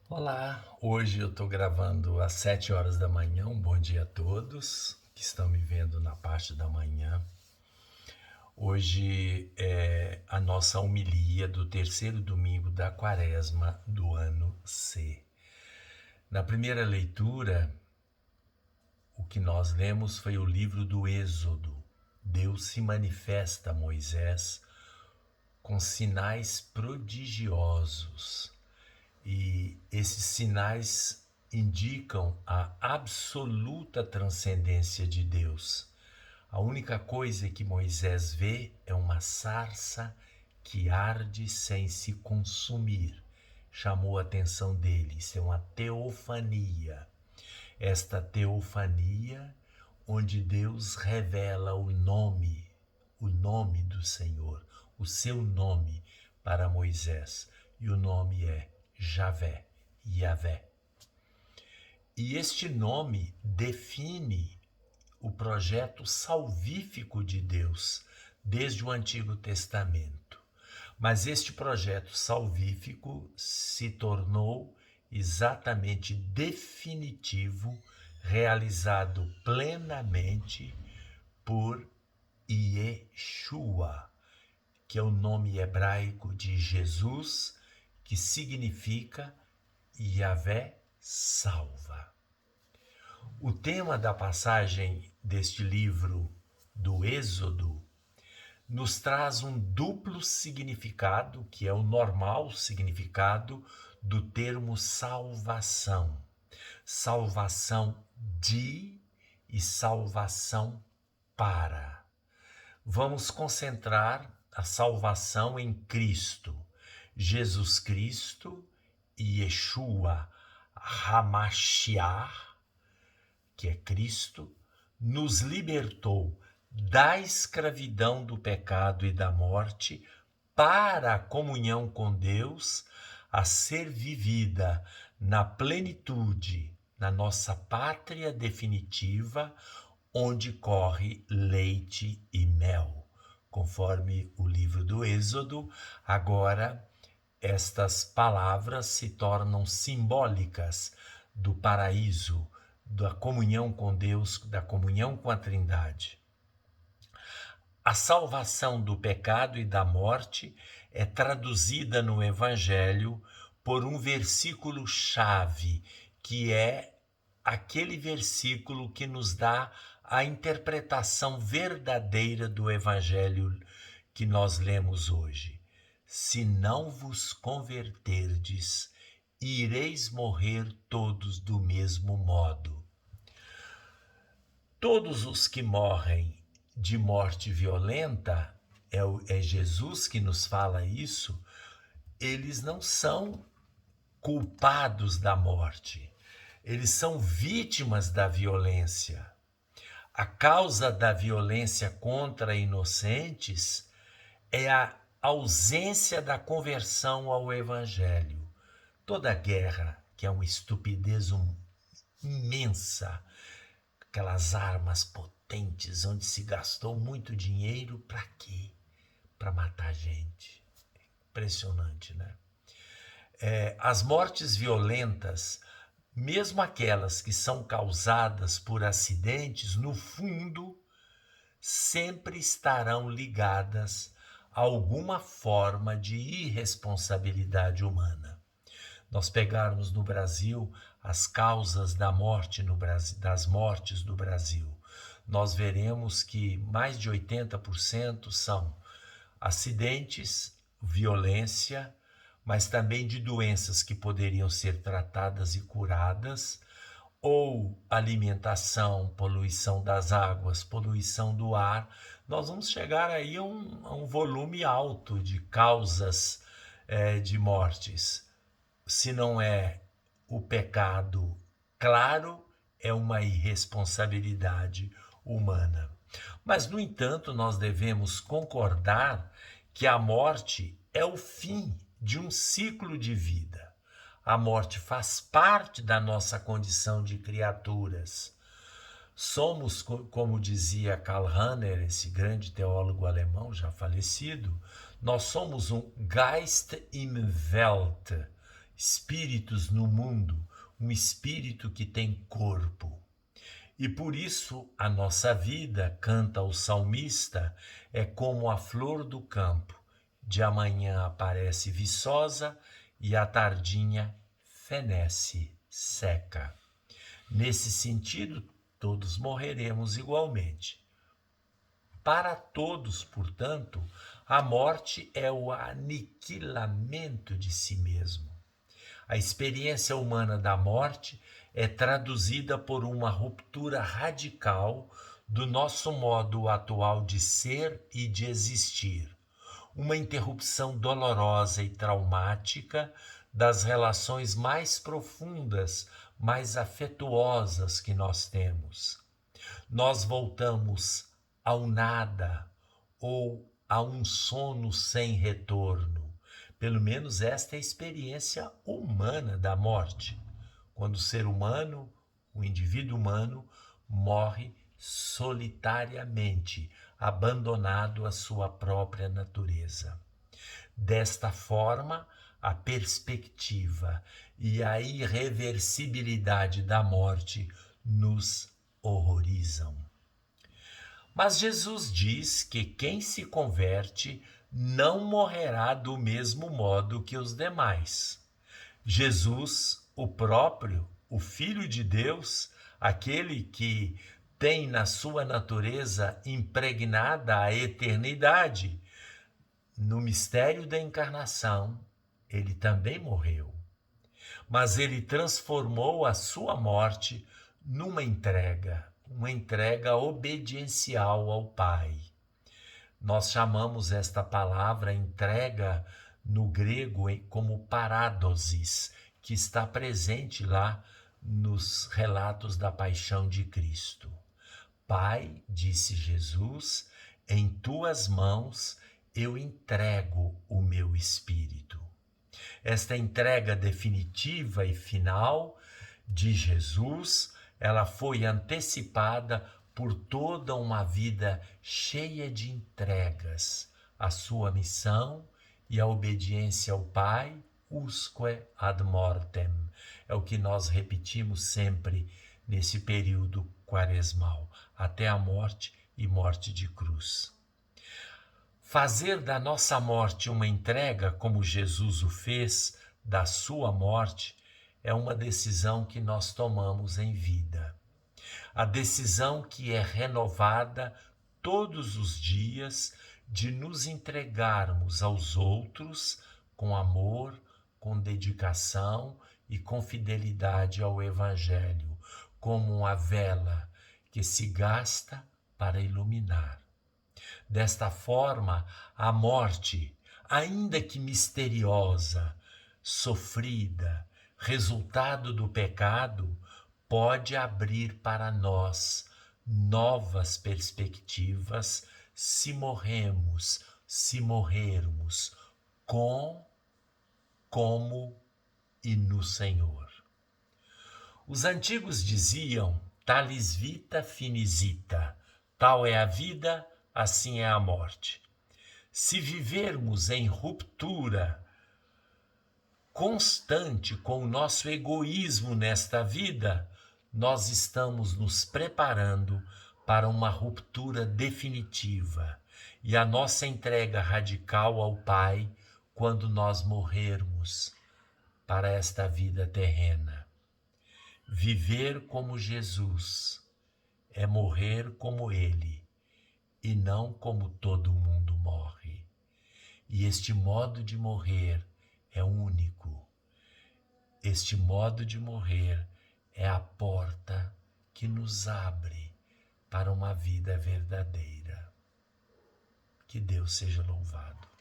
Olá, hoje eu estou gravando às 7 horas da manhã. Um bom dia a todos que estão me vendo na parte da manhã. Hoje é a nossa homilia do terceiro domingo da quaresma do ano C. Na primeira leitura, o que nós lemos foi o livro do Êxodo. Deus se manifesta a Moisés com sinais prodigiosos. E esses sinais indicam a absoluta transcendência de Deus. A única coisa que Moisés vê é uma sarça que arde sem se consumir. Chamou a atenção dele. Isso é uma teofania. Esta teofania, onde Deus revela o nome do Senhor, o seu nome para Moisés. E o nome é Javé, Yahvé. E este nome define o projeto salvífico de Deus desde o Antigo Testamento. Mas este projeto salvífico se tornou exatamente definitivo, realizado plenamente por Yeshua, que é o nome hebraico de Jesus, que significa Yahvé salva. O tema da passagem deste livro do Êxodo nos traz um duplo significado, que é o normal significado do termo salvação. Salvação de e salvação para. Vamos concentrar a salvação em Cristo. Jesus Cristo e Yeshua HaMashiach, que é Cristo, nos libertou da escravidão do pecado e da morte para a comunhão com Deus, a ser vivida na plenitude, na nossa pátria definitiva, onde corre leite e mel. Conforme o livro do Êxodo, agora estas palavras se tornam simbólicas do paraíso, da comunhão com Deus, da comunhão com a Trindade. A salvação do pecado e da morte é traduzida no Evangelho por um versículo-chave, que é aquele versículo que nos dá a interpretação verdadeira do Evangelho que nós lemos hoje. Se não vos converterdes, ireis morrer todos do mesmo modo. Todos os que morrem de morte violenta, é Jesus que nos fala isso, eles não são culpados da morte, eles são vítimas da violência. A causa da violência contra inocentes é a ausência da conversão ao Evangelho. Toda guerra, que é uma estupidez imensa, aquelas armas potentes, onde se gastou muito dinheiro, para quê? Para matar gente. Impressionante, né? As mortes violentas, mesmo aquelas que são causadas por acidentes, no fundo, sempre estarão ligadas a alguma forma de irresponsabilidade humana. Nós pegarmos no Brasil as causas da morte no Brasil, das mortes do Brasil, nós veremos que mais de 80% são acidentes, violência, mas também de doenças que poderiam ser tratadas e curadas, ou alimentação, poluição das águas, poluição do ar. Nós vamos chegar aí a um volume alto de causas de mortes. Se não é o pecado, claro, é uma irresponsabilidade humana. Mas, no entanto, nós devemos concordar que a morte é o fim de um ciclo de vida. A morte faz parte da nossa condição de criaturas. Somos, como dizia Karl Rahner, esse grande teólogo alemão já falecido, nós somos um Geist im Welt, espíritos no mundo, um espírito que tem corpo. E por isso a nossa vida, canta o salmista, é como a flor do campo. De amanhã aparece viçosa e à tardinha fenece, seca. Nesse sentido, todos morreremos igualmente. Para todos, portanto, a morte é o aniquilamento de si mesmo. A experiência humana da morte é traduzida por uma ruptura radical do nosso modo atual de ser e de existir, uma interrupção dolorosa e traumática das relações mais profundas, mais afetuosas que nós temos. Nós voltamos ao nada ou a um sono sem retorno. Pelo menos esta é a experiência humana da morte. Quando o ser humano, o indivíduo humano, morre solitariamente, abandonado à sua própria natureza. Desta forma, a perspectiva e a irreversibilidade da morte nos horrorizam. Mas Jesus diz que quem se converte não morrerá do mesmo modo que os demais. Jesus, o próprio, o Filho de Deus, aquele que tem na sua natureza impregnada a eternidade, no mistério da encarnação, ele também morreu. Mas ele transformou a sua morte numa entrega, uma entrega obediencial ao Pai. Nós chamamos esta palavra entrega no grego como paradosis, que está presente lá nos relatos da paixão de Cristo. Pai, disse Jesus, em tuas mãos eu entrego o meu espírito. Esta entrega definitiva e final de Jesus, ela foi antecipada por toda uma vida cheia de entregas. A sua missão e a obediência ao Pai, usque ad mortem. É o que nós repetimos sempre nesse período quaresmal, até a morte e morte de cruz. Fazer da nossa morte uma entrega, como Jesus o fez da sua morte, é uma decisão que nós tomamos em vida. A decisão que é renovada todos os dias de nos entregarmos aos outros com amor, com dedicação e com fidelidade ao Evangelho, como uma vela que se gasta para iluminar. Desta forma, a morte, ainda que misteriosa, sofrida, resultado do pecado, pode abrir para nós novas perspectivas se morrermos com, como e no Senhor. Os antigos diziam, talis vita finisita, tal é a vida, assim é a morte. Se vivermos em ruptura constante com o nosso egoísmo nesta vida, nós estamos nos preparando para uma ruptura definitiva e a nossa entrega radical ao Pai quando nós morrermos para esta vida terrena. Viver como Jesus é morrer como Ele e não como todo mundo morre. E este modo de morrer é único. Este modo de morrer é a porta que nos abre para uma vida verdadeira. Que Deus seja louvado.